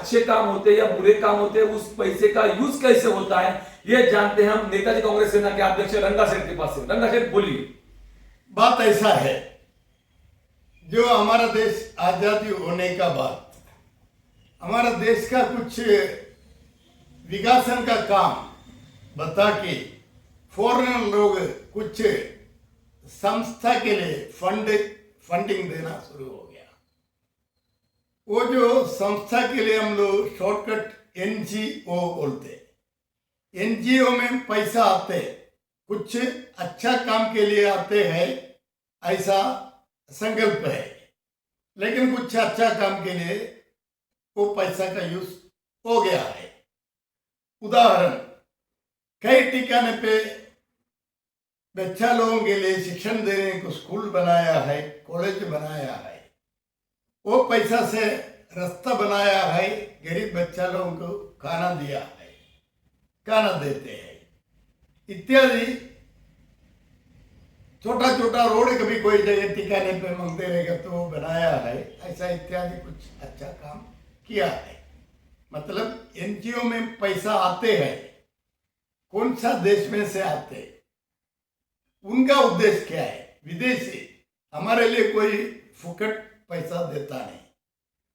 अच्छे काम होते हैं या बुरे काम होते हैं, उस पैसे का यूज कैसे होता है, ये जानते हैं हम नेताजी कांग्रेस सेना के अध्यक्ष रंगा सेठ के पास से। रंगा सेठ बोलिए। बात ऐसा है, जो हमारा देश आजादी होने का बाद हमारा देश का कुछ विकासन का काम बता के फॉरेन लोग कुछ संस्था के लिए फंडिंग देना शुरू हो गया। वो जो संस्था के लिए हम लोग शॉर्टकट एनजीओ बोलते, एनजीओ में पैसा आते, कुछ अच्छा काम के लिए आते हैं ऐसा संकल्प है, लेकिन कुछ अच्छा काम के लिए वो पैसा का यूज हो गया है। उदाहरण, कई ठिकाने पे बच्चा लोगों के लिए शिक्षण देने को स्कूल बनाया है, कॉलेज बनाया है, वो पैसा से रास्ता बनाया है, गरीब बच्चा लोगों को खाना दिया है, खाना देते हैं इत्यादि। छोटा छोटा रोड कभी कोई जगह ठिकाने पे मांगते रहेगा तो वो बनाया है, ऐसा इत्यादि कुछ अच्छा काम किया है। मतलब एनजीओ में पैसा आते हैं, कौन सा देश में से आते, उनका उद्देश्य क्या है। विदेशी हमारे लिए कोई फुकट पैसा देता नहीं,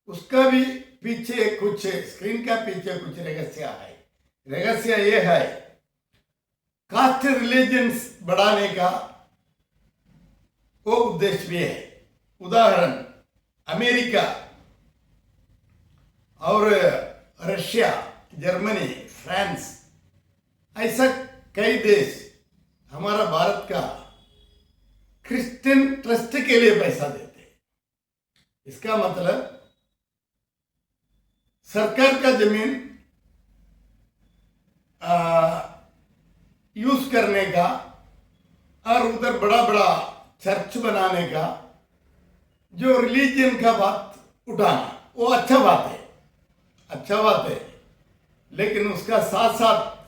उसका भी पीछे कुछ, स्क्रीन का पीछे कुछ रहस्य है। रहस्य ये है, कास्ट रिलीजन्स बढ़ाने का वो उद्देश्य भी है। उदाहरण, अमेरिका और रशिया, जर्मनी, फ्रांस, ऐसा कई देश हमारा भारत का क्रिश्चियन ट्रस्ट के लिए पैसा देते। इसका मतलब सरकार का जमीन यूज करने का और उधर बड़ा बड़ा चर्च बनाने का, जो रिलीजन का बात उठाना, वो अच्छा बात है, अच्छा बात है। लेकिन उसका साथ साथ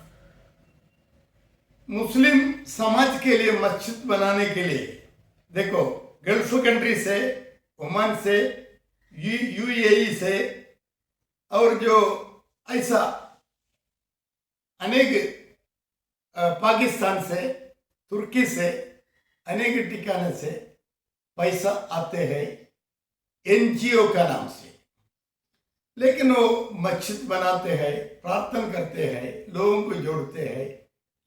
मुस्लिम समाज के लिए मस्जिद बनाने के लिए, देखो गल्फ कंट्री से, ओमान से, यूएई से और जो ऐसा अनेक पाकिस्तान से, तुर्की से, अनेक ठिकाने से पैसा आते हैं एनजीओ का नाम से। लेकिन वो मस्जिद बनाते हैं, प्रार्थना करते हैं, लोगों को जोड़ते हैं,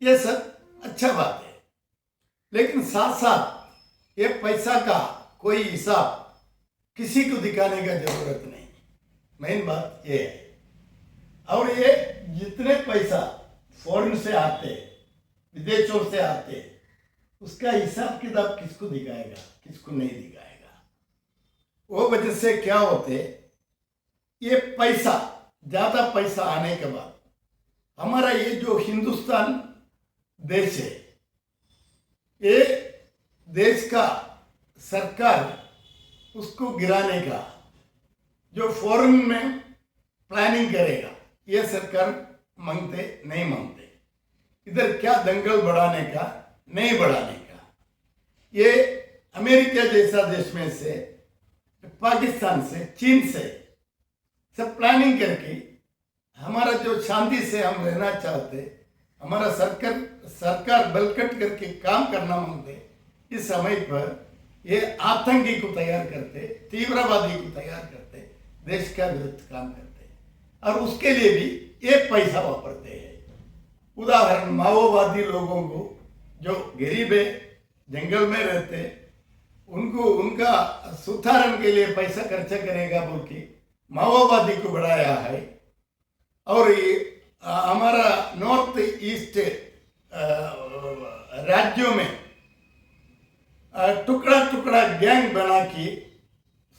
ये सब अच्छा बात है। लेकिन साथ साथ ये पैसा का कोई हिसाब किसी को दिखाने का जरूरत नहीं, मेन बात ये है। और ये जितने पैसा फॉरेन से आते, विदेशों से आते, उसका हिसाब किताब किसको दिखाएगा, किसको नहीं दिखाएगा। वो वजह से क्या होते, ये पैसा, ज्यादा पैसा आने के बाद हमारा ये जो हिंदुस्तान देश है, ये देश का सरकार उसको गिराने का जो फॉरेन में प्लानिंग करेगा, ये सरकार मांगते नहीं मांगते। इधर क्या दंगल बढ़ाने का, नहीं बढ़ाने का। ये अमेरिका जैसा देश में से, पाकिस्तान से, चीन से सब प्लानिंग करके हमारा जो शांति से हम रहना चाहते, हमारा सरकार बलकट करके काम करना मांगते, इस समय पर ये आतंकी को तैयार करते, तीव्रवादी को तैयार करते, देश का विरुद्ध काम करते, और उसके लिए भी ये पैसा वापरते हैं। उदाहरण, माओवादी लोगों को जो गरीब है, जंगल में रहते, उनको उनका सुधारण के लिए पैसा खर्चा करेगा बोल के माओवादी को बढ़ाया है। और ये हमारा नॉर्थ ईस्ट राज्यों में टुकड़ा टुकड़ा गैंग बना के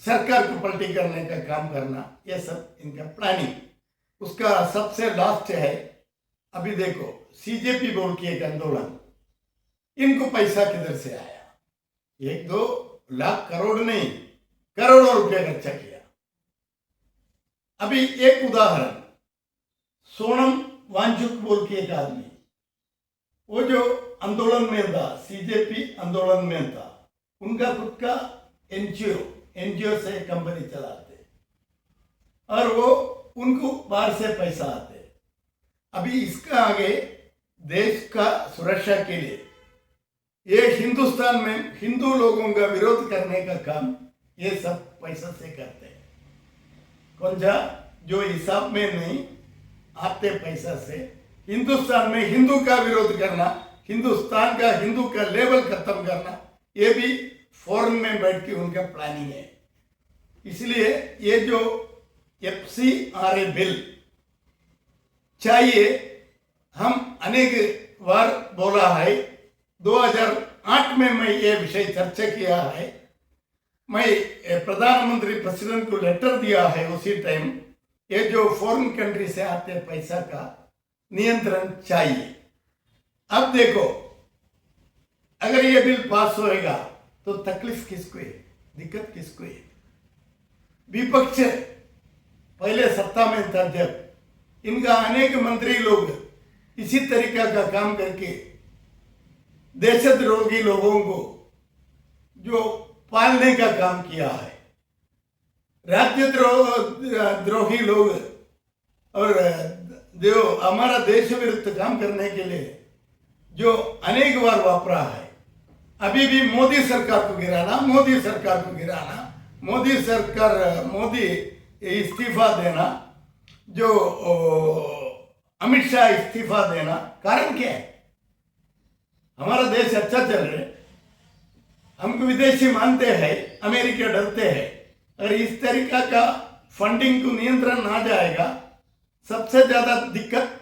सरकार को पलटी करने का काम करना, ये सब इनका प्लानिंग। उसका सबसे लास्ट है, अभी देखो सीजेपी बोल के एक आंदोलन, इनको पैसा किधर से आया? 1-2 लाख करोड़ नहीं, करोड़ों रुपया खर्चा किया। अभी एक उदाहरण, सोनम वांगचुक बोल के एक आदमी, वो जो आंदोलन में था, सीजेपी आंदोलन में था, उनका खुद का एनजीओ से कंपनी चलाते, और वो उनको बाहर से पैसा आते हैं। अभी इसका आगे देश का सुरक्षा के लिए ये हिंदुस्तान में हिंदू लोगों का विरोध करने का काम ये सब पैसा से करते हैं। कौन सा जो हिसाब में नहीं आते पैसा से हिंदुस्तान में हिंदू का विरोध करना, हिंदुस्तान का हिंदू का लेवल खत्म करना, ये भी फॉरेन में बैठ के उनका प्लानिंग है। इसलिए ये जो FCRA बिल चाहिए, हम अनेक बार बोला है। 2008 में मैं ये विषय चर्चा किया है। मैं प्रधानमंत्री प्रेसिडेंट को लेटर दिया है उसी टाइम। ये जो फॉरेन कंट्री से आते पैसा का नियंत्रण चाहिए। अब देखो, अगर ये बिल पास होएगा तो तकलीफ किसको है, दिक्कत किसको है? विपक्ष पहले सत्ता में था जब, इनका अनेक मंत्री लोग इसी तरीका का काम करके देशद्रोही लोगों को जो पालने का काम किया है, राज्य द्रोही लोग और जो हमारा देश विरुद्ध काम करने के लिए जो अनेक बार वापरा है। अभी भी मोदी सरकार को गिराना, मोदी सरकार को गिराना, मोदी सरकार, मोदी इस्तीफा देना, जो अमित शाह इस्तीफा देना, कारण क्या है? हमारा देश अच्छा चल रहा है, हमको विदेशी मानते हैं, अमेरिका डरते हैं। अगर इस तरीका का फंडिंग को नियंत्रण ना जाएगा, सबसे ज्यादा दिक्कत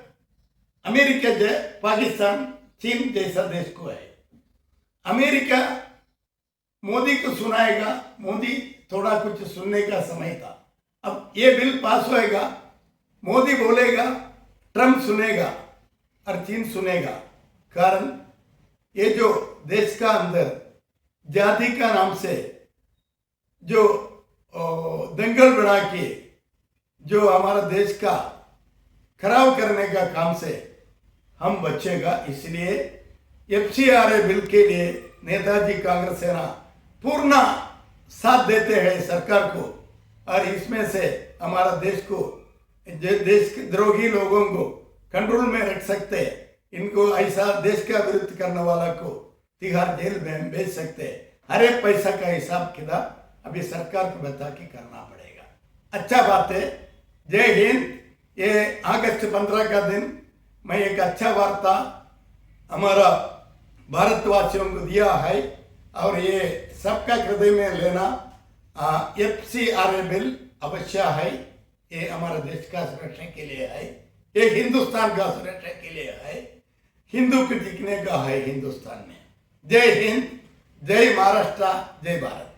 अमेरिका जैसे पाकिस्तान, चीन जैसा देश को है। अमेरिका मोदी को सुनाएगा, मोदी थोड़ा कुछ सुनने का समय था। अब ये बिल पास होएगा, मोदी बोलेगा, ट्रंप सुनेगा और चीन सुनेगा। कारण ये जो देश का अंदर जाति का नाम से जो दंगल बढ़ा के जो हमारा देश का खराब करने का काम से हम बचेगा। इसलिए FCRA बिल के लिए नेताजी कांग्रेस सेना पूर्ण साथ देते हैं सरकार को, और इसमें से हमारा देश को, देश के द्रोही लोगों को कंट्रोल में रख सकते हैं। इनको ऐसा देश का विरुद्ध करने वाला को तिहाड़ जेल में भेज सकते हैं। हर एक पैसा का हिसाब किताब अभी सरकार को बता के करना पड़ेगा। अच्छा बात है। जय हिंद। ये अगस्त 15 का दिन मैं एक अच्छा वार्ता हमारा भारतवासियों को दिया है, और ये सबका हृदय में लेना। FCRA बिल अवश्य है। ये हमारा देश का सुरक्षा के लिए है, ये हिंदुस्तान का सुरक्षा के लिए है, हिंदू को टिकने का है हिंदुस्तान में। जय हिंद, जय महाराष्ट्र, जय भारत।